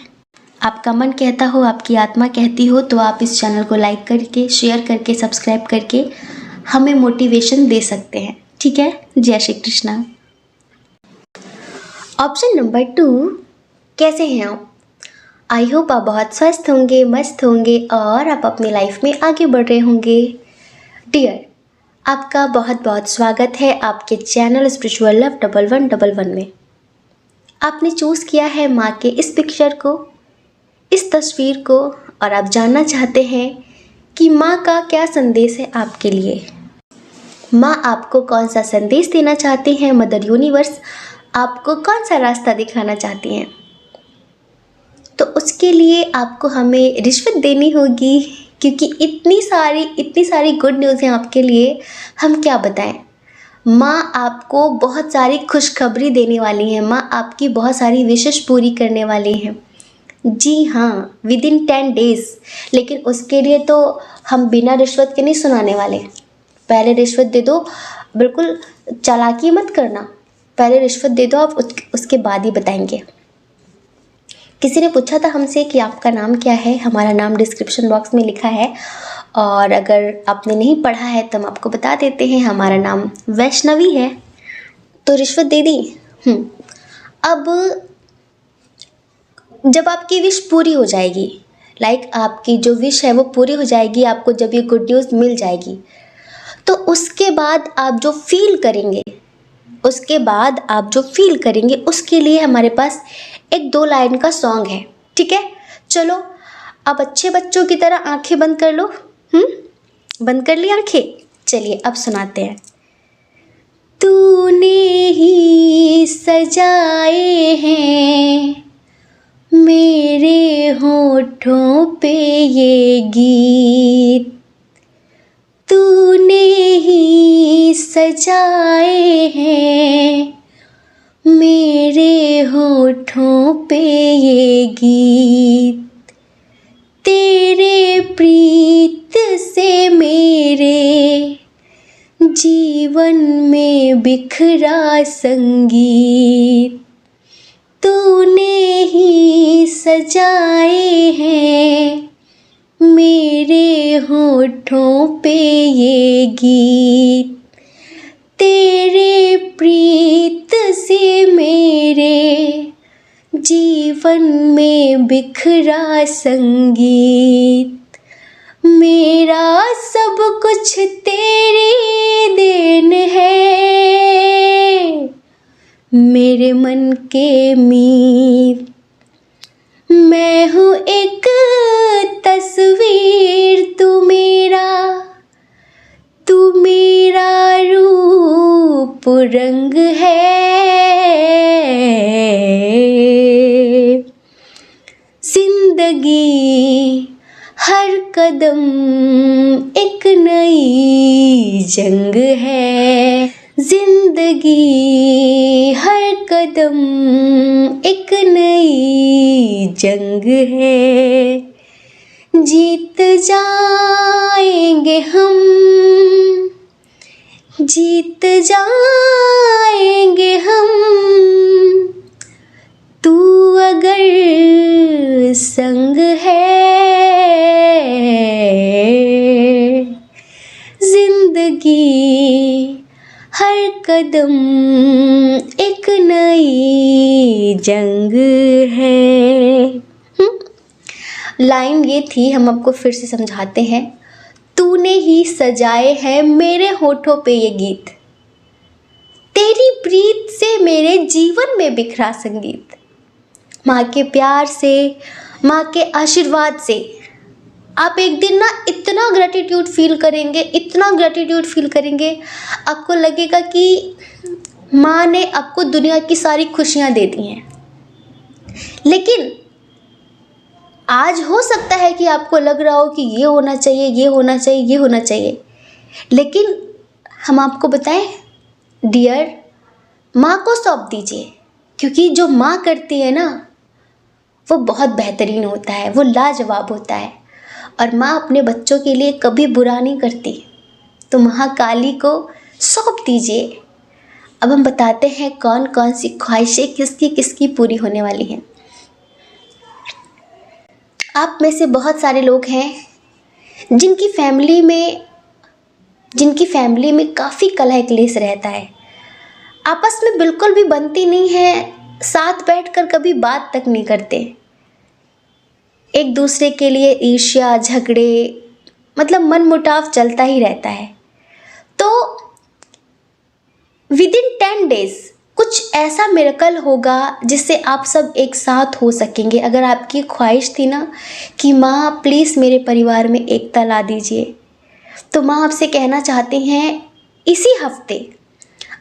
आपका मन कहता हो, आपकी आत्मा कहती हो, तो आप इस चैनल को लाइक करके, शेयर करके, सब्सक्राइब करके हमें मोटिवेशन दे सकते हैं, ठीक है। जय श्री कृष्णा। ऑप्शन नंबर 2, कैसे हैं आप? आई होप आप बहुत स्वस्थ होंगे, मस्त होंगे और आप अपनी लाइफ में आगे बढ़ रहे होंगे। डियर, आपका बहुत बहुत स्वागत है आपके चैनल स्पिरिचुअल लव 1111 में। आपने चूज़ किया है माँ के इस पिक्चर को, इस तस्वीर को, और आप जानना चाहते हैं कि माँ का क्या संदेश है आपके लिए। माँ आपको कौन सा संदेश देना चाहती हैं, मदर यूनिवर्स आपको कौन सा रास्ता दिखाना चाहती हैं। तो उसके लिए आपको हमें रिश्वत देनी होगी, क्योंकि इतनी सारी गुड न्यूज़ हैं आपके लिए, हम क्या बताएं। माँ आपको बहुत सारी खुशखबरी देने वाली हैं, माँ आपकी बहुत सारी विशेष पूरी करने वाली हैं। जी हाँ, विदिन 10 डेज़। लेकिन उसके लिए तो हम बिना रिश्वत के नहीं सुनाने वाले। पहले रिश्वत दे दो, बिल्कुल चालाकी मत करना, पहले रिश्वत दे दो, आप उसके बाद ही बताएंगे। किसी ने पूछा था हमसे कि आपका नाम क्या है। हमारा नाम डिस्क्रिप्शन बॉक्स में लिखा है, और अगर आपने नहीं पढ़ा है तो हम आपको बता देते हैं, हमारा नाम वैष्णवी है। तो रिश्वत दे दी। अब जब आपकी विश पूरी हो जाएगी, लाइक आपकी जो विश है वो पूरी हो जाएगी, आपको जब ये गुड न्यूज़ मिल जाएगी, तो उसके बाद आप जो फील करेंगे, उसके लिए हमारे पास एक 2 लाइन का सॉन्ग है। ठीक है, चलो अब अच्छे बच्चों की तरह आंखें बंद कर लो। बंद कर ली आंखें? चलिए अब सुनाते हैं। तूने ही सजाए हैं मेरे होठों पे ये गीत, तूने ही सजाए हैं मेरे होठों पे ये गीत, तेरे प्रीत से मेरे जीवन में बिखरा संगीत, तूने ही सजाए हैं मेरे होठों पे ये गीत, तेरे प्रीत से मेरे जीवन में बिखरा संगीत, मेरा सब कुछ तेरी देन है, मेरे मन के मीत, मैं हूँ एक तस्वीर, तू मेरा रूप रंग है, जिंदगी हर कदम एक नई जंग है, जिंदगी हर कदम एक नई जंग है, जीत जाएंगे हम, जीत जाएंगे हम, तू अगर संग है, जिंदगी हर कदम एक नई जंग है। लाइन ये थी, हम आपको फिर से समझाते हैं। तूने ही सजाए हैं मेरे होठों पे ये गीत, तेरी प्रीत से मेरे जीवन में बिखरा संगीत, माँ के प्यार से, माँ के आशीर्वाद से आप एक दिन ना इतना ग्रैटिट्यूड फील करेंगे, आपको लगेगा कि माँ ने आपको दुनिया की सारी खुशियाँ दे दी हैं। लेकिन आज हो सकता है कि आपको लग रहा हो कि ये होना चाहिए, लेकिन हम आपको बताएं, डियर, माँ को सौंप दीजिए, क्योंकि जो माँ करती है ना वो बहुत बेहतरीन होता है, वो लाजवाब होता है, और माँ अपने बच्चों के लिए कभी बुरा नहीं करती। तो महाकाली को सौंप दीजिए। अब हम बताते हैं कौन कौन सी ख्वाहिशें किसकी किसकी पूरी होने वाली हैं। आप में से बहुत सारे लोग हैं जिनकी फैमिली में काफ़ी कलह क्लेश रहता है, आपस में बिल्कुल भी बनती नहीं है, साथ बैठकर कभी बात तक नहीं करते, एक दूसरे के लिए ईर्ष्या, झगड़े, मतलब मनमुटाव चलता ही रहता है। तो विदिन 10 डेज कुछ ऐसा मिरेकल होगा जिससे आप सब एक साथ हो सकेंगे। अगर आपकी ख्वाहिश थी ना कि माँ प्लीज़ मेरे परिवार में एकता ला दीजिए, तो माँ आपसे कहना चाहती हैं इसी हफ्ते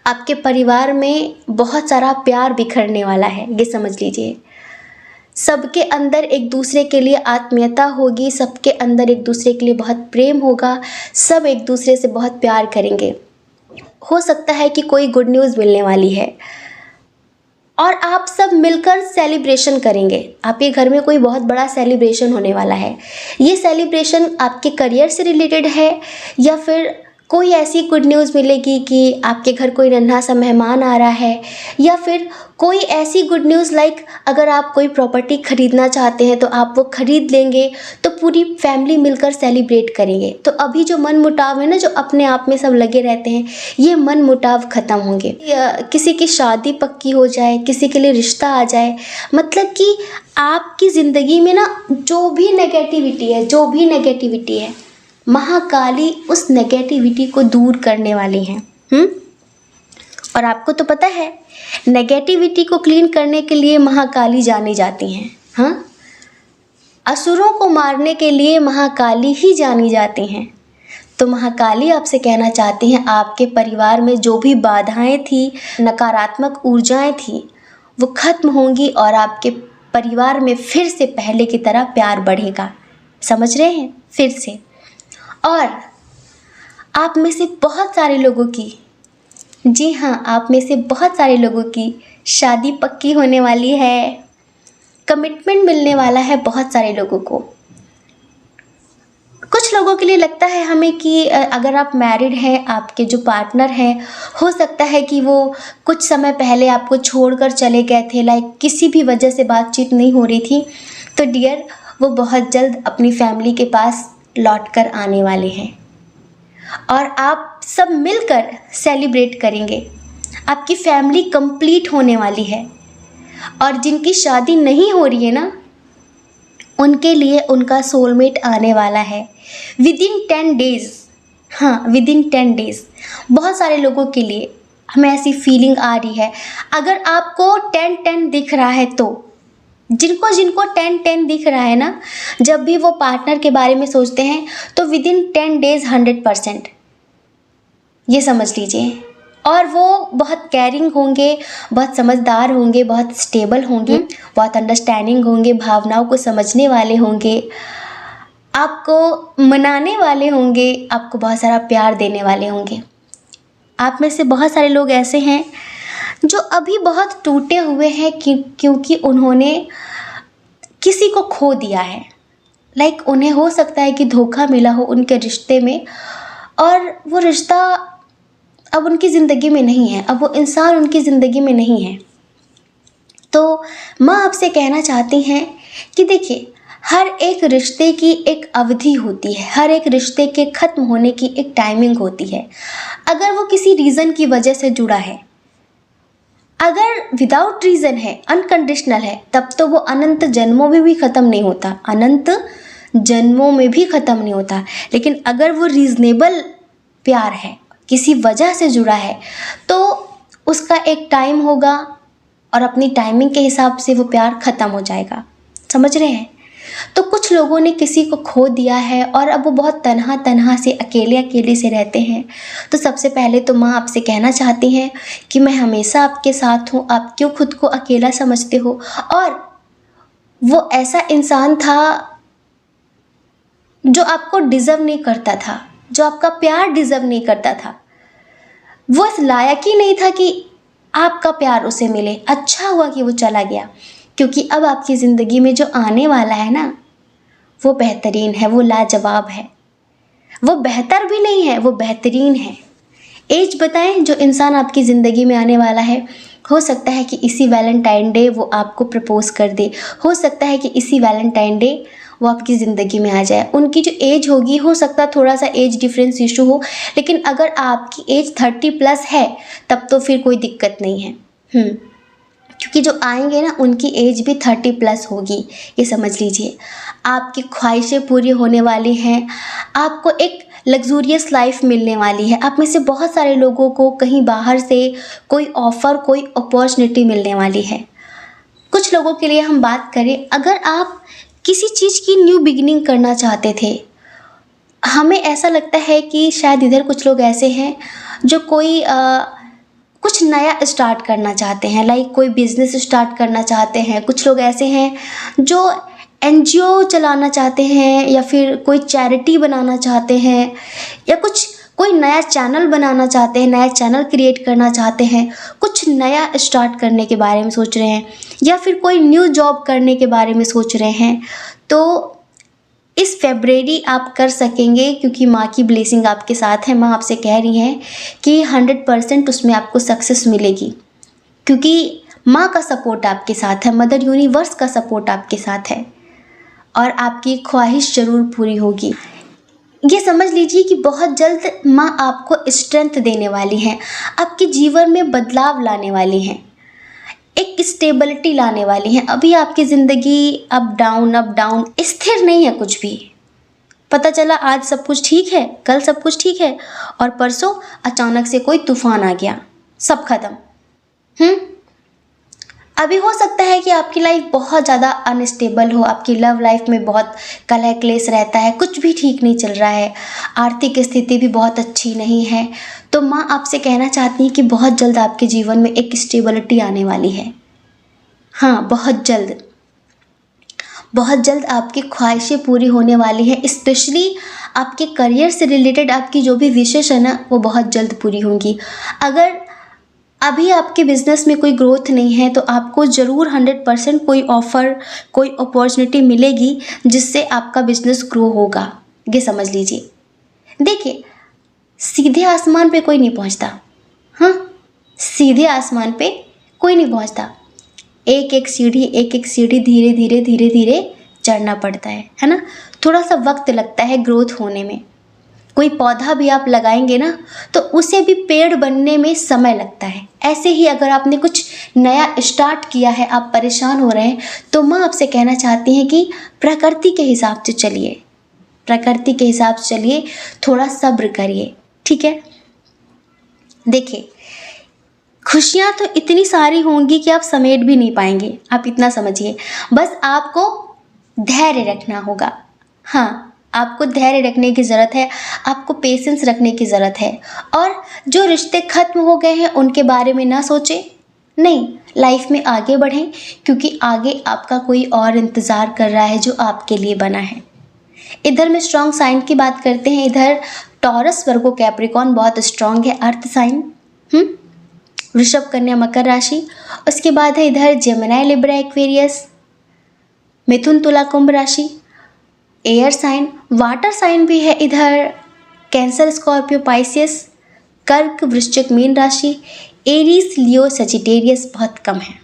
आपके परिवार में बहुत सारा प्यार बिखरने वाला है, ये समझ लीजिए। सबके अंदर एक दूसरे के लिए आत्मीयता होगी, सबके अंदर एक दूसरे के लिए बहुत प्रेम होगा, सब एक दूसरे से बहुत प्यार करेंगे। हो सकता है कि कोई गुड न्यूज़ मिलने वाली है और आप सब मिलकर सेलिब्रेशन करेंगे। आपके घर में कोई बहुत बड़ा सेलिब्रेशन होने वाला है। ये सेलिब्रेशन आपके करियर से रिलेटेड है या फिर कोई ऐसी गुड न्यूज़ मिलेगी कि आपके घर कोई नन्हा सा मेहमान आ रहा है, या फिर कोई ऐसी गुड न्यूज़ लाइक अगर आप कोई प्रॉपर्टी ख़रीदना चाहते हैं तो आप वो ख़रीद लेंगे, तो पूरी फैमिली मिलकर सेलिब्रेट करेंगे। तो अभी जो मन मुटाव है ना, जो अपने आप में सब लगे रहते हैं, ये मन मुटाव ख़त्म होंगे। किसी की शादी पक्की हो जाए, किसी के लिए रिश्ता आ जाए, मतलब कि आपकी ज़िंदगी में ना जो भी नेगेटिविटी है महाकाली उस नेगेटिविटी को दूर करने वाली हैं। और आपको तो पता है नेगेटिविटी को क्लीन करने के लिए महाकाली जानी जाती हैं। हाँ, असुरों को मारने के लिए महाकाली ही जानी जाती हैं। तो महाकाली आपसे कहना चाहती हैं, आपके परिवार में जो भी बाधाएं थी, नकारात्मक ऊर्जाएं थी, वो खत्म होंगी और आपके परिवार में फिर से पहले की तरह प्यार बढ़ेगा। समझ रहे हैं? फिर से। और आप में से बहुत सारे लोगों की, जी हाँ, आप में से बहुत सारे लोगों की शादी पक्की होने वाली है, कमिटमेंट मिलने वाला है बहुत सारे लोगों को। कुछ लोगों के लिए लगता है हमें कि अगर आप मैरिड हैं, आपके जो पार्टनर हैं, हो सकता है कि वो कुछ समय पहले आपको छोड़कर चले गए थे, लाइक किसी भी वजह से बातचीत नहीं हो रही थी। तो डियर, वो बहुत जल्द अपनी फैमिली के पास लौट कर आने वाले हैं और आप सब मिलकर सेलिब्रेट करेंगे। आपकी फैमिली कंप्लीट होने वाली है। और जिनकी शादी नहीं हो रही है ना, उनके लिए उनका सोलमेट आने वाला है विदिन 10 डेज़। हाँ, विदिन 10 डेज़। बहुत सारे लोगों के लिए हमें ऐसी फीलिंग आ रही है। अगर आपको 10-10 दिख रहा है, तो जिनको 10-10 दिख रहा है ना, जब भी वो पार्टनर के बारे में सोचते हैं तो विदिन 10 डेज़ 100%, ये समझ लीजिए। और वो बहुत केयरिंग होंगे, बहुत समझदार होंगे, बहुत स्टेबल होंगे, बहुत अंडरस्टैंडिंग होंगे, भावनाओं को समझने वाले होंगे, आपको मनाने वाले होंगे, आपको बहुत सारा प्यार देने वाले होंगे। आप में से बहुत सारे लोग ऐसे हैं जो अभी बहुत टूटे हुए हैं क्योंकि उन्होंने किसी को खो दिया है। लाइक उन्हें हो सकता है कि धोखा मिला हो उनके रिश्ते में, और वो रिश्ता अब उनकी ज़िंदगी में नहीं है, अब वो इंसान उनकी ज़िंदगी में नहीं है। तो माँ आपसे कहना चाहती हैं कि देखिए, हर एक रिश्ते की एक अवधि होती है, हर एक रिश्ते के ख़त्म होने की एक टाइमिंग होती है। अगर वो किसी रीज़न की वजह से जुड़ा है, अगर विदाउट रीज़न है, अनकंडीशनल है, तब तो वो अनंत जन्मों में भी ख़त्म नहीं होता, अनंत जन्मों में भी ख़त्म नहीं होता। लेकिन अगर वो रीज़नेबल प्यार है, किसी वजह से जुड़ा है, तो उसका एक टाइम होगा और अपनी टाइमिंग के हिसाब से वो प्यार ख़त्म हो जाएगा। समझ रहे हैं? तो कुछ लोगों ने किसी को खो दिया है और अब वो बहुत तन्हा से, अकेले से रहते हैं। तो सबसे पहले तो माँ आपसे कहना चाहती हैं कि मैं हमेशा आपके साथ हूँ, आप क्यों खुद को अकेला समझते हो। और वो ऐसा इंसान था जो आपको डिज़र्व नहीं करता था, जो आपका प्यार डिज़र्व नहीं करता था, वो इस लायक ही नहीं था कि आपका प्यार उसे मिले। अच्छा हुआ कि वो चला गया, क्योंकि अब आपकी ज़िंदगी में जो आने वाला है ना, वो बेहतरीन है, वो लाजवाब है। वो बेहतर भी नहीं है, वो बेहतरीन है। एज बताएं, जो इंसान आपकी ज़िंदगी में आने वाला है, हो सकता है कि इसी वैलेंटाइन डे वो आपको प्रपोज़ कर दे, हो सकता है कि इसी वैलेंटाइन डे वो आपकी ज़िंदगी में आ जाए। उनकी जो एज होगी, हो सकता है थोड़ा सा एज डिफरेंस इशू हो, लेकिन अगर आपकी एज 30+ है, तब तो फिर कोई दिक्कत नहीं है। क्योंकि जो आएंगे ना, उनकी एज भी 30+ होगी, ये समझ लीजिए। आपकी ख्वाहिशें पूरी होने वाली हैं, आपको एक लग्जूरियस लाइफ मिलने वाली है। आप में से बहुत सारे लोगों को कहीं बाहर से कोई ऑफ़र, कोई अपॉर्चुनिटी मिलने वाली है। कुछ लोगों के लिए हम बात करें, अगर आप किसी चीज़ की न्यू बिगिनिंग करना चाहते थे, हमें ऐसा लगता है कि शायद इधर कुछ लोग ऐसे हैं जो कोई कुछ नया स्टार्ट करना चाहते हैं, लाइक कोई बिज़नेस स्टार्ट करना चाहते हैं। कुछ लोग ऐसे हैं जो NGO चलाना चाहते हैं, या फिर कोई चैरिटी बनाना चाहते हैं, या कोई नया चैनल बनाना चाहते हैं, नया चैनल क्रिएट करना चाहते हैं, कुछ नया स्टार्ट करने के बारे में सोच रहे हैं, या फिर कोई न्यू जॉब करने के बारे में सोच रहे हैं। तो इस फेब्रुअरी आप कर सकेंगे, क्योंकि माँ की ब्लेसिंग आपके साथ है। माँ आपसे कह रही हैं कि 100% उसमें आपको सक्सेस मिलेगी, क्योंकि माँ का सपोर्ट आपके साथ है, मदर यूनिवर्स का सपोर्ट आपके साथ है, और आपकी ख्वाहिश ज़रूर पूरी होगी। ये समझ लीजिए कि बहुत जल्द माँ आपको स्ट्रेंथ देने वाली हैं, आपके जीवन में बदलाव लाने वाली हैं, एक स्टेबिलिटी लाने वाली हैं। अभी आपकी ज़िंदगी अप डाउन स्थिर नहीं है कुछ भी। पता चला आज सब कुछ ठीक है, कल सब कुछ ठीक है, और परसों अचानक से कोई तूफान आ गया, सब खत्म। अभी हो सकता है कि आपकी लाइफ बहुत ज़्यादा अनस्टेबल हो, आपकी लव लाइफ में बहुत कलह क्लेश रहता है, कुछ भी ठीक नहीं चल रहा है, आर्थिक स्थिति भी बहुत अच्छी नहीं है। तो माँ आपसे कहना चाहती हैं कि बहुत जल्द आपके जीवन में एक स्टेबिलिटी आने वाली है। हाँ, बहुत जल्द आपकी ख्वाहिशें पूरी होने वाली हैं, स्पेशली आपके करियर से रिलेटेड आपकी जो भी विशेष है ना, वो बहुत जल्द पूरी होंगी। अगर अभी आपके बिजनेस में कोई ग्रोथ नहीं है तो आपको ज़रूर 100% कोई ऑफ़र, कोई अपॉर्चुनिटी मिलेगी जिससे आपका बिजनेस ग्रो होगा। ये समझ लीजिए। देखिए, सीधे आसमान पे कोई नहीं पहुंचता। हाँ, सीधे आसमान पे कोई नहीं पहुंचता। एक एक सीढ़ी धीरे धीरे चढ़ना पड़ता है ना। थोड़ा सा वक्त लगता है ग्रोथ होने में। कोई पौधा भी आप लगाएंगे ना तो उसे भी पेड़ बनने में समय लगता है। ऐसे ही अगर आपने कुछ नया स्टार्ट किया है, आप परेशान हो रहे हैं, तो माँ आपसे कहना चाहती हैं कि प्रकृति के हिसाब से चलिए, प्रकृति के हिसाब से चलिए, थोड़ा सब्र करिए, ठीक है। देखिए, खुशियाँ तो इतनी सारी होंगी कि आप समेट भी नहीं पाएंगे, आप इतना समझिए। बस आपको धैर्य रखना होगा। हाँ, आपको धैर्य रखने की ज़रूरत है, आपको पेशेंस रखने की ज़रूरत है। और जो रिश्ते ख़त्म हो गए हैं उनके बारे में ना सोचें, नहीं, लाइफ में आगे बढ़ें, क्योंकि आगे आपका कोई और इंतज़ार कर रहा है जो आपके लिए बना है। इधर में स्ट्रॉन्ग साइन की बात करते हैं। इधर टॉरस, वर्गो, कैप्रिकॉन बहुत स्ट्रॉन्ग है, अर्थ साइन। वृषभ, कन्या, मकर राशि। उसके बाद है इधर जेमिनी, लिब्रा, एक्वेरियस, मिथुन, तुला, कुंभ राशि। एयर साइन, वाटर साइन भी है इधर, कैंसर, स्कॉर्पियो, पाइसियस, कर्क, वृश्चिक, मीन राशि। एरीज, लियो, सजिटेरियस बहुत कम है,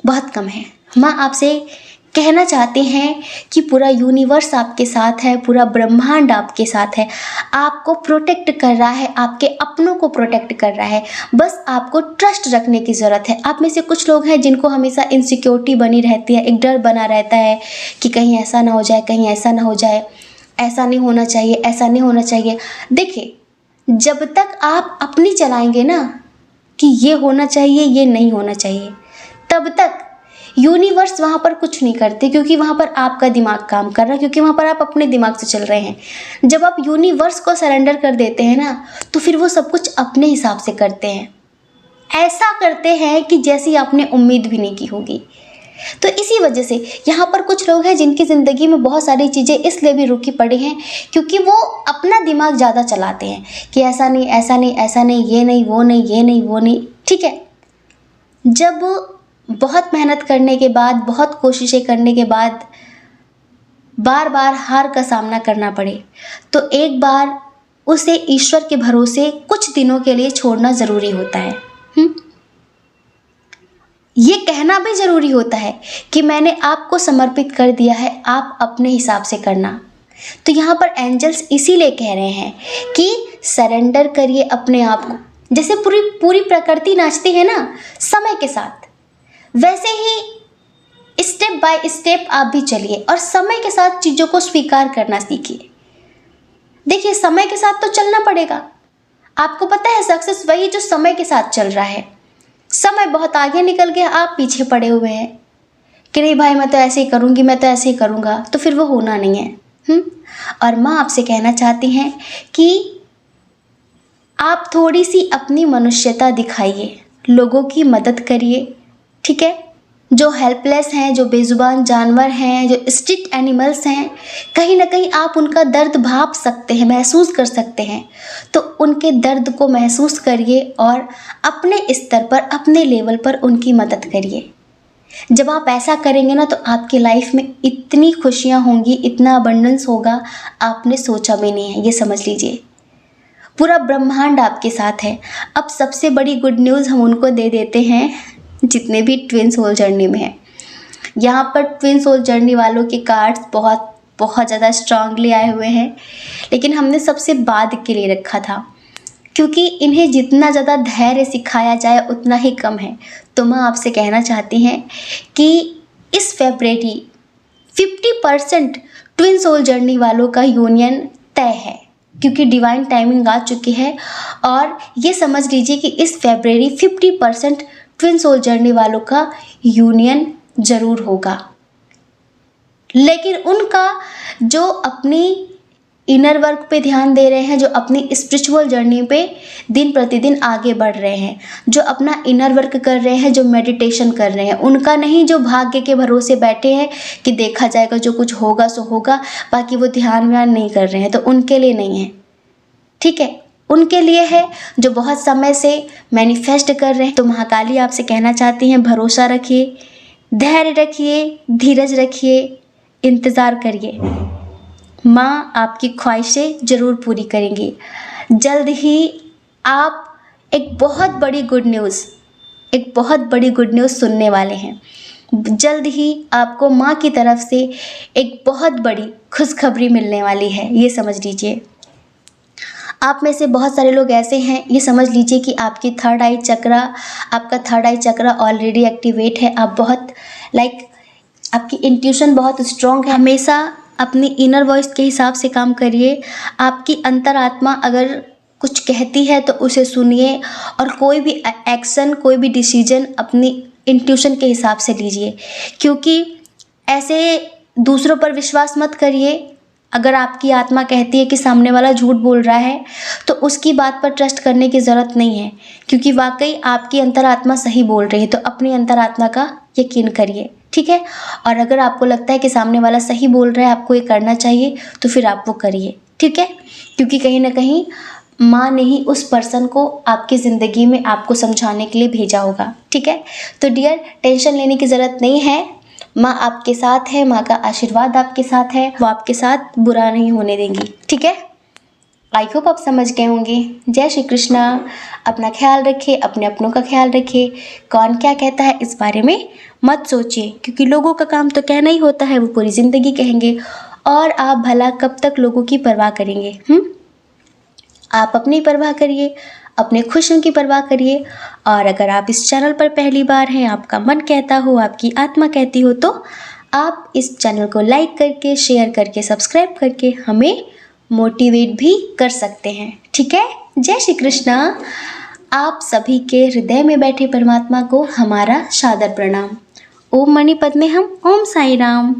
बहुत कम है। माँ आपसे कहना चाहते हैं कि पूरा यूनिवर्स आपके साथ है, पूरा ब्रह्मांड आपके साथ है, आपको प्रोटेक्ट कर रहा है, आपके अपनों को प्रोटेक्ट कर रहा है। बस आपको ट्रस्ट रखने की ज़रूरत है। आप में से कुछ लोग हैं जिनको हमेशा इनसिक्योरिटी बनी रहती है, एक डर बना रहता है कि कहीं ऐसा ना हो जाए, कहीं ऐसा ना हो जाए, ऐसा नहीं होना चाहिए, ऐसा नहीं होना चाहिए। देखिए, जब तक आप अपनी चलाएंगे ना कि ये होना चाहिए, ये नहीं होना चाहिए, तब तक यूनिवर्स वहाँ पर कुछ नहीं करते, क्योंकि वहाँ पर आपका दिमाग काम कर रहा है, क्योंकि वहाँ पर आप अपने दिमाग से चल रहे हैं। जब आप यूनिवर्स को सरेंडर कर देते हैं ना, तो फिर वो सब कुछ अपने हिसाब से करते हैं, ऐसा करते हैं कि जैसी आपने उम्मीद भी नहीं की होगी। तो इसी वजह से यहाँ पर कुछ लोग हैं जिनकी ज़िंदगी में बहुत सारी चीज़ें इसलिए भी रुकी पड़ी हैं क्योंकि वो अपना दिमाग ज़्यादा चलाते हैं कि ऐसा नहीं, ऐसा नहीं, ऐसा नहीं, ये नहीं, वो नहीं, ये नहीं, वो नहीं, ठीक है। जब बहुत मेहनत करने के बाद, बहुत कोशिशें करने के बाद बार बार हार का सामना करना पड़े, तो एक बार उसे ईश्वर के भरोसे कुछ दिनों के लिए छोड़ना ज़रूरी होता है। ये कहना भी ज़रूरी होता है कि मैंने आपको समर्पित कर दिया है, आप अपने हिसाब से करना। तो यहाँ पर एंजल्स इसीलिए कह रहे हैं कि सरेंडर करिए अपने आप को। जैसे पूरी प्रकृति नाचती है ना समय के साथ, वैसे ही स्टेप बाय स्टेप आप भी चलिए और समय के साथ चीज़ों को स्वीकार करना सीखिए। देखिए, समय के साथ तो चलना पड़ेगा। आपको पता है सक्सेस वही जो समय के साथ चल रहा है। समय बहुत आगे निकल गया, आप पीछे पड़े हुए हैं कि नहीं भाई मैं तो ऐसे ही करूँगी, मैं तो ऐसे ही करूँगा, तो फिर वो होना नहीं है। और माँ आपसे कहना चाहती हैं कि आप थोड़ी सी अपनी मनुष्यता दिखाइए, लोगों की मदद करिए, ठीक है। जो हेल्पलेस हैं, जो बेजुबान जानवर हैं, जो स्ट्रीट एनिमल्स हैं, कहीं ना कहीं आप उनका दर्द भाप सकते हैं, महसूस कर सकते हैं। तो उनके दर्द को महसूस करिए और अपने स्तर पर, अपने लेवल पर उनकी मदद करिए। जब आप ऐसा करेंगे ना तो आपकी लाइफ में इतनी खुशियाँ होंगी, इतना अबंडेंस होगा, आपने सोचा भी नहीं है, ये समझ लीजिए। पूरा ब्रह्मांड आपके साथ है। अब सबसे बड़ी गुड न्यूज़ हम उनको दे देते हैं जितने भी ट्विन सोल जर्नी में हैं। यहाँ पर ट्विन सोल जर्नी वालों के कार्ड्स बहुत बहुत ज़्यादा स्ट्रांगली आए हुए हैं, लेकिन हमने सबसे बाद के लिए रखा था क्योंकि इन्हें जितना ज़्यादा धैर्य सिखाया जाए उतना ही कम है। तो मैं आपसे कहना चाहती हैं कि इस फरवरी 50% ट्विन सोल जर्नी वालों का यूनियन तय है, क्योंकि डिवाइन टाइमिंग आ चुकी है। और ये समझ लीजिए कि इस फरवरी 50% ट्विन सोल जर्नी वालों का यूनियन ज़रूर होगा, लेकिन उनका जो अपनी इनर वर्क पे ध्यान दे रहे हैं, जो अपनी स्पिरिचुअल जर्नी पे दिन प्रतिदिन आगे बढ़ रहे हैं, जो अपना इनर वर्क कर रहे हैं, जो मेडिटेशन कर रहे हैं, उनका नहीं जो भाग्य के भरोसे बैठे हैं कि देखा जाएगा, जो कुछ होगा सो होगा, बाकी वो ध्यान व्यान नहीं कर रहे हैं, तो उनके लिए नहीं है। ठीक है, उनके लिए है जो बहुत समय से मैनिफेस्ट कर रहे हैं। तो महाकाली आपसे कहना चाहती हैं, भरोसा रखिए, धैर्य रखिए, धीरज रखिए, इंतज़ार करिए। माँ आपकी ख्वाहिशें ज़रूर पूरी करेंगी। जल्द ही आप एक बहुत बड़ी गुड न्यूज़ सुनने वाले हैं। जल्द ही आपको माँ की तरफ से एक बहुत बड़ी खुशखबरी मिलने वाली है, ये समझ लीजिए। आप में से बहुत सारे लोग ऐसे हैं, ये समझ लीजिए कि आपका थर्ड आई चक्रा ऑलरेडी एक्टिवेट है। आप बहुत आपकी इंट्यूशन बहुत स्ट्रॉन्ग है। हमेशा अपनी इनर वॉइस के हिसाब से काम करिए। आपकी अंतरात्मा अगर कुछ कहती है तो उसे सुनिए, और कोई भी एक्शन, कोई भी डिसीजन अपनी इंट्यूशन के हिसाब से लीजिए, क्योंकि ऐसे दूसरों पर विश्वास मत करिए। अगर आपकी आत्मा कहती है कि सामने वाला झूठ बोल रहा है तो उसकी बात पर ट्रस्ट करने की ज़रूरत नहीं है, क्योंकि वाकई आपकी अंतरात्मा सही बोल रही है। तो अपनी अंतरात्मा का यकीन करिए, ठीक है। और अगर आपको लगता है कि सामने वाला सही बोल रहा है, आपको ये करना चाहिए, तो फिर आप वो करिए, ठीक है। क्योंकि कहीं ना कहीं माँ ने ही उस पर्सन को आपकी ज़िंदगी में आपको समझाने के लिए भेजा होगा, ठीक है। तो डियर, टेंशन लेने की ज़रूरत नहीं है। माँ आपके साथ है, माँ का आशीर्वाद आपके साथ है, वो आपके साथ बुरा नहीं होने देंगी, ठीक है। आई होप आप समझ गए होंगे। जय श्री कृष्णा। अपना ख्याल रखिए, अपने अपनों का ख्याल रखिए। कौन क्या कहता है इस बारे में मत सोचिए, क्योंकि लोगों का काम तो कहना ही होता है, वो पूरी ज़िंदगी कहेंगे, और आप भला कब तक लोगों की परवाह करेंगे। आप अपनी परवाह करिए, अपने खुशियों की परवाह करिए। और अगर आप इस चैनल पर पहली बार हैं, आपका मन कहता हो, आपकी आत्मा कहती हो, तो आप इस चैनल को लाइक करके, शेयर करके, सब्सक्राइब करके हमें मोटिवेट भी कर सकते हैं, ठीक है। जय श्री कृष्णा। आप सभी के हृदय में बैठे परमात्मा को हमारा सादर प्रणाम। ओम मणि पद्मे हम, ओम साई राम।